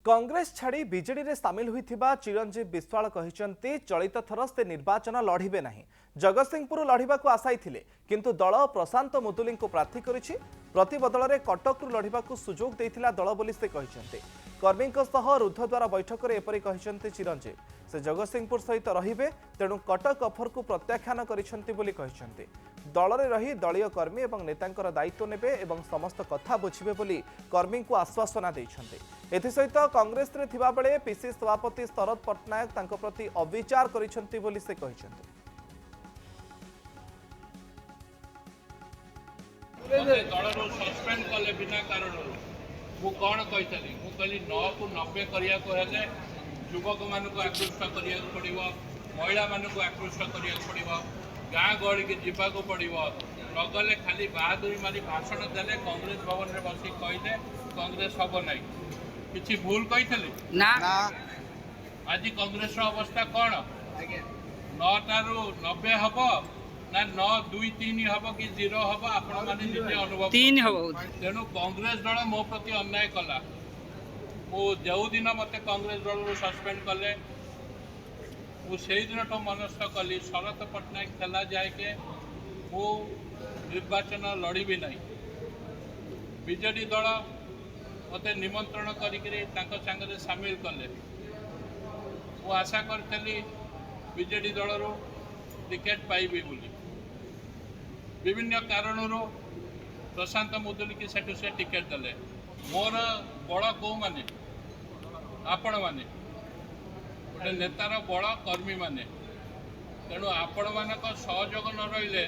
कांग्रेस छाड़ी बीजेडी रे सामिल होइथिबा चिरंजीव विश्वाल कहिसंती चलित थर से निर्वाचन लढ़िबे नाही। जगतसिंहपुर लढ़िबाकू आसाइथिले किंतु दल प्रशांत मुदुली को प्रार्थी करिछि। प्रतिबदल रे कटकरू लढ़िबाकू सुजोग देइथिला दल बोली से कहिसंती। कर्मीଙ୍କ सह रुद्धद्वार बैठक रे एपरि कहिसंती चिरंजीव। से जगतसिंहपुर सहित रहिबे तेणु कटक अफर को प्रत्याख्यान करिसंती बोली कहिसंती। दल रे रही दलीय कर्मी एवं नेतांकर दायित्व नेबे एवं समस्त कथा बुझिबे बोली कर्मी को आश्वासना दैछंती। एथिसहित कांग्रेस रे थिबा बेले पीसी सभापति शरद पट्टनायक तांको प्रति अविचार करिसंती बोली से कहिसंती। दल सस्पेंड कले बिना कारण मु कौन कही मु कहली 9 को 90 करिया को हेले युवक मान को आकृष्ट करिया पड़िबो, महिला मान को आकृष्ट करिया पड़िबो, गाँ गहली के जीवा को पड़िबो। नगले खाली बहादुरी मारी भाषण देले कांग्रेस भवन रे बसी कहले कांग्रेस हबो नै। किछि भूल कहितले ना आज कांग्रेस रो अवस्था कोन 9 टारू 90 हबो ना 9 2 3 हबो कि 0 हबो आपण माने निजे अनुभव 3 हबो। तेनु कांग्रेस दल मो प्रति अन्याय कला। मो जो दिन मते कांग्रेस दल सस्पेंड कले मु से दिन तो मनस्थ कली शरद पट्टनायक थला जाए के मु निर्वाचन लड़बी नहीं। बीजेडी दल मते निमंत्रण करिकरी तांको संगे सामिल कले। मु आशा करथली बीजेडी दल रो टिकेट पाइबे बोली। विभिन्न कारणों प्रशांत मुदुली की सेठू से टिकेट देले। मोर बड़ कौ माने आपण माने गोटे नेतार बड़ कर्मी माने। तेणु आपण मानक सहयोग न रहिले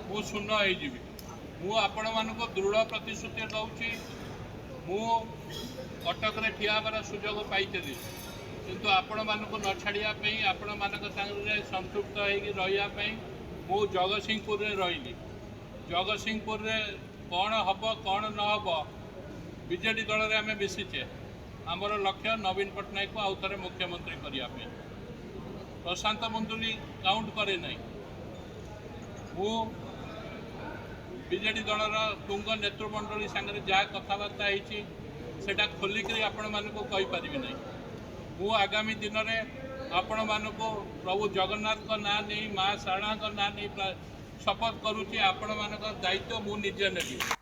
मु शून्य होइजिबी। मु आपण मानक दृढ़ प्रतिश्रुति दउची मु कटक रे ठिया बार सुजोग पाइतली किंतु आपण मानक न छाड़िया पई आपण मानक संगे संतृप्त होइकी रहिया पई मु जगतसिंहपुर रे रहिली। जगतसिंहपुर रे कौन हम कौन न हम बीजेडी दल रे आमे मिशिचे। आमर लक्ष्य नवीन पट्टनायक को आउ थे मुख्यमंत्री करने। प्रशांत मुदुली काउंट करे नहीं। मु बीजेडी दल तुंग नेतृमंडली सांगे जहाँ कथबार्ता होटा खोलिक आपण मान कही पारि नहीं। मु आगामी दिन में आपण मान प्रभु जगन्नाथ का ना नहीं माँ शारदा का ना नहीं शपथ करुच्ची आपण मान दायित्व मु निजे नेबी।